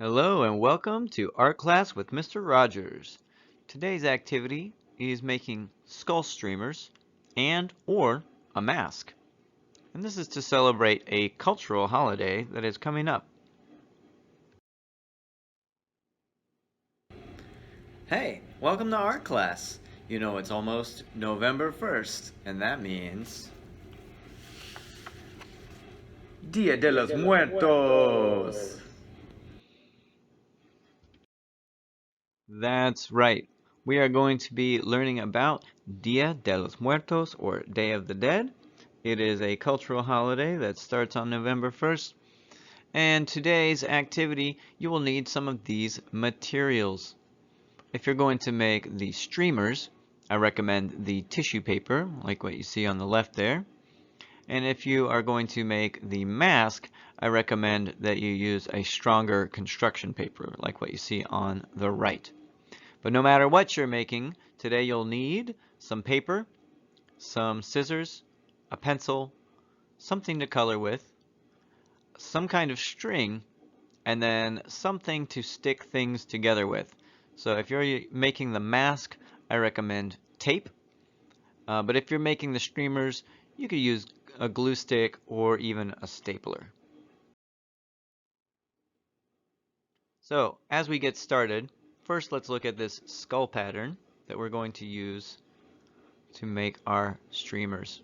Hello and welcome to Art Class with Mr. Rogers. Today's activity is making skull streamers and or a mask. And this is to celebrate a cultural holiday that is coming up. Hey, welcome to Art Class. You know it's almost November 1st, and that means Dia de los Muertos. That's right. We are going to be learning about Dia de los Muertos, or Day of the Dead. It is a cultural holiday that starts on November 1st. And today's activity, you will need some of these materials. If you're going to make the streamers, I recommend the tissue paper, like what you see on the left there. And if you are going to make the mask, I recommend that you use a stronger construction paper, like what you see on the right. But no matter what you're making, today you'll need some paper, some scissors, a pencil, something to color with, some kind of string, and then something to stick things together with. So if you're making the mask, I recommend tape. But if you're making the streamers, you could use a glue stick or even a stapler. So as we get started, first let's look at this skull pattern that we're going to use to make our streamers.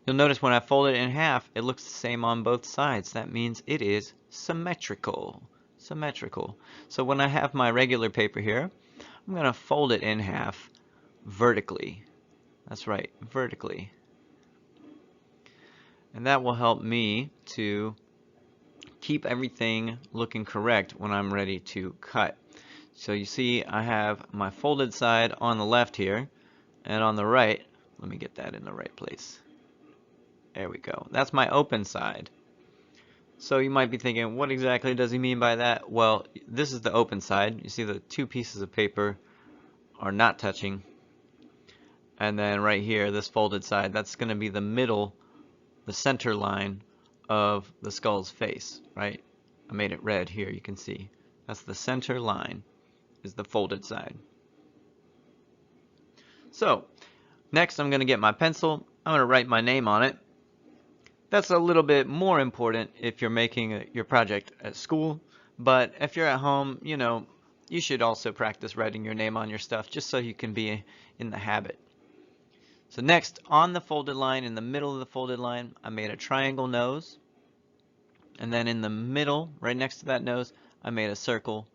You'll notice when I fold it in half, it looks the same on both sides. That means it is symmetrical. Symmetrical. So when I have my regular paper here, I'm going to fold it in half vertically. That's right, vertically. And that will help me to keep everything looking correct when I'm ready to cut. So you see I have my folded side on the left here, and on the right, let me get that in the right place. There we go. That's my open side. So you might be thinking, what exactly does he mean by that? Well, this is the open side. You see the two pieces of paper are not touching. And then right here, this folded side, that's going to be the middle, the center line of the skull's face, right? I made it red here, you can see. That's the center line, is the folded side. So, next I'm going to get my pencil. I'm going to write my name on it. That's a little bit more important if you're making your project at school, but if you're at home, you know, you should also practice writing your name on your stuff just so you can be in the habit. So next, on the folded line, in the middle of the folded line, I made a triangle nose. And then in the middle, right next to that nose, I made a circle.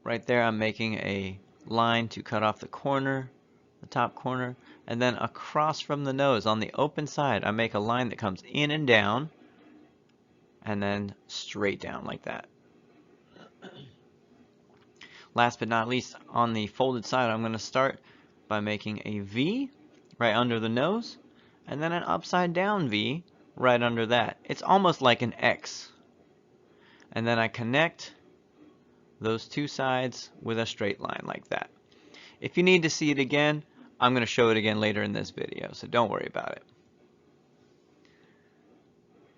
Right there, I'm making a line to cut off the corner, the top corner. And then across from the nose, on the open side, I make a line that comes in and down, and then straight down like that. Last but not least, on the folded side, I'm going to start by making a V right under the nose, and then an upside down V right under that. It's almost like an X. And then I connect those two sides with a straight line like that. If you need to see it again, I'm going to show it again later in this video, so don't worry about it.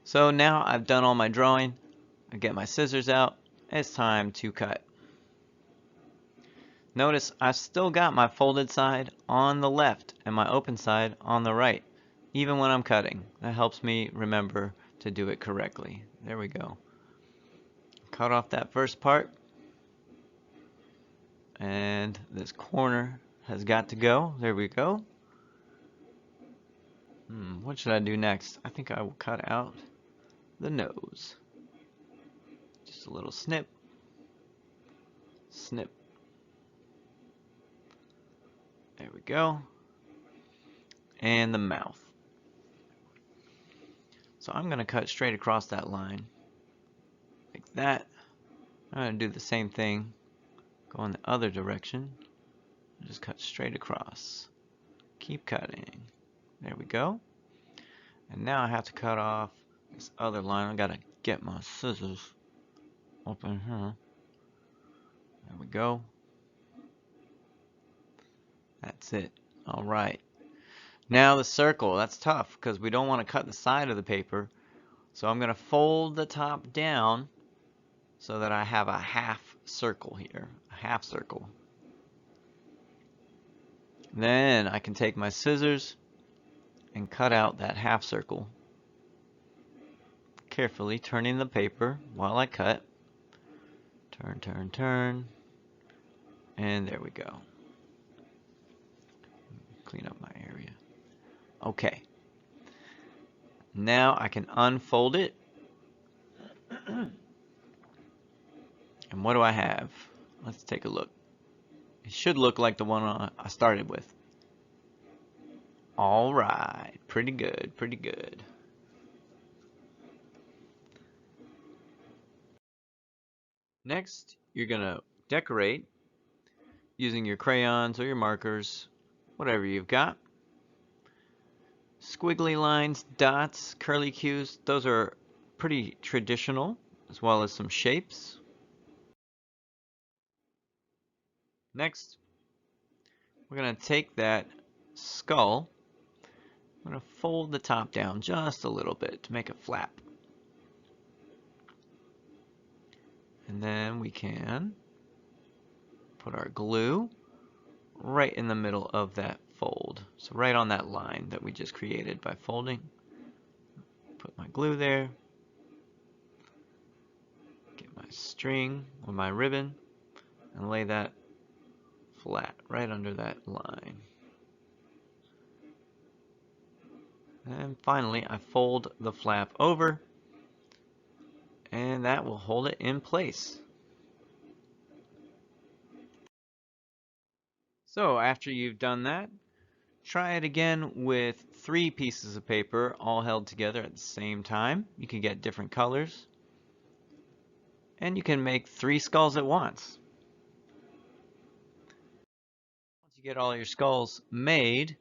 So now I've done all my drawing. I get my scissors out. It's time to cut. Notice I've still got my folded side on the left and my open side on the right, even when I'm cutting. That helps me remember to do it correctly. There we go. Cut off that first part. And this corner has got to go. There we go. What should I do next? I think I will cut out the nose. Just a little snip. Snip. There we go. And the mouth. So I'm going to cut straight across that line. Like that. I'm going to do the same thing. Go in the other direction. Just cut straight across. Keep cutting. There we go. And now I have to cut off this other line. I got to get my scissors up in here. There we go. That's it. All right. Now the circle. That's tough because we don't want to cut the side of the paper. So I'm going to fold the top down so that I have a half circle here, a half circle. Then I can take my scissors and cut out that half circle, carefully turning the paper while I cut. Turn, turn, turn, and there we go. Clean up my area. Okay. Now I can unfold it. And what do I have? Let's take a look. It should look like the one I started with. All right, pretty good, pretty good. Next, you're gonna decorate using your crayons or your markers, whatever you've got. Squiggly lines, dots, curly cues, those are pretty traditional, as well as some shapes. Next, we're gonna take that skull. I'm going to fold the top down just a little bit to make it flap. And then we can put our glue right in the middle of that fold. So right on that line that we just created by folding. Put my glue there. Get my string or my ribbon and lay that flat right under that line. And finally, I fold the flap over, and that will hold it in place. So after you've done that, try it again with 3 pieces of paper all held together at the same time. You can get different colors, and you can make 3 skulls at once. Once you get all your skulls made,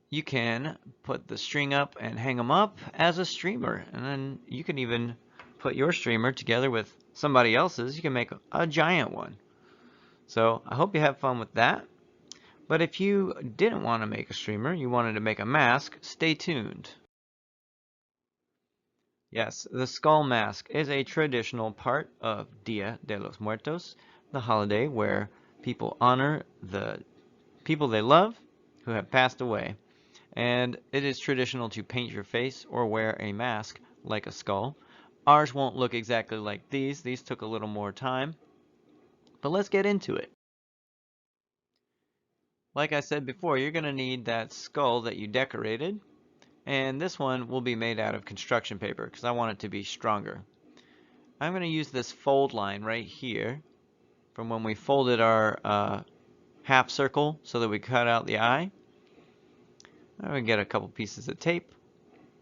you can put the string up and hang them up as a streamer, and then you can even put your streamer together with somebody else's. You can make a giant one. So I hope you have fun with that. But if you didn't want to make a streamer, you wanted to make a mask, stay tuned. Yes, the skull mask is a traditional part of Dia de los Muertos, the holiday where people honor the people they love who have passed away. And it is traditional to paint your face or wear a mask like a skull. Ours won't look exactly like these. These took a little more time. But let's get into it. Like I said before, you're going to need that skull that you decorated. And this one will be made out of construction paper because I want it to be stronger. I'm going to use this fold line right here from when we folded our half circle so that we cut out the eye. I'm going to get a couple pieces of tape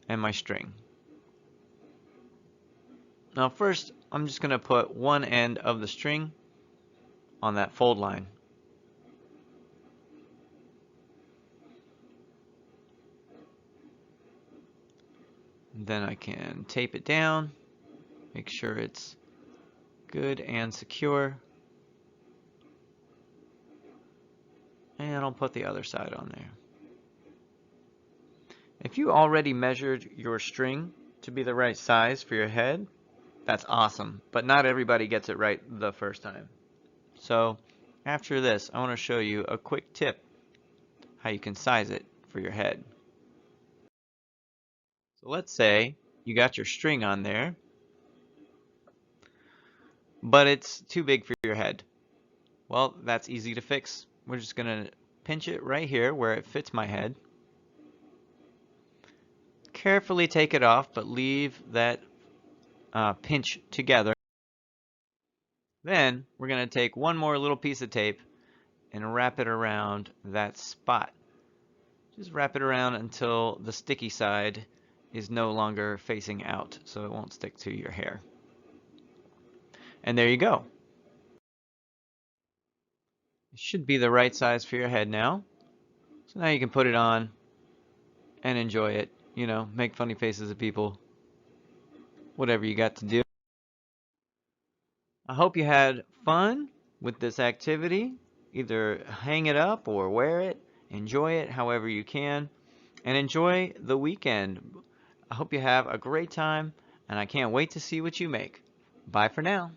and my string. Now first, I'm just going to put one end of the string on that fold line. And then I can tape it down, make sure it's good and secure. And I'll put the other side on there. If you already measured your string to be the right size for your head, that's awesome. But not everybody gets it right the first time. So after this, I want to show you a quick tip how you can size it for your head. So let's say you got your string on there, but it's too big for your head. Well, that's easy to fix. We're just going to pinch it right here where it fits my head. Carefully take it off, but leave that pinch together. Then we're going to take one more little piece of tape and wrap it around that spot. Just wrap it around until the sticky side is no longer facing out, so it won't stick to your hair. And there you go. It should be the right size for your head now. So now you can put it on and enjoy it. You know, make funny faces at people. Whatever you got to do. I hope you had fun with this activity. Either hang it up or wear it. Enjoy it however you can. And enjoy the weekend. I hope you have a great time, and I can't wait to see what you make. Bye for now.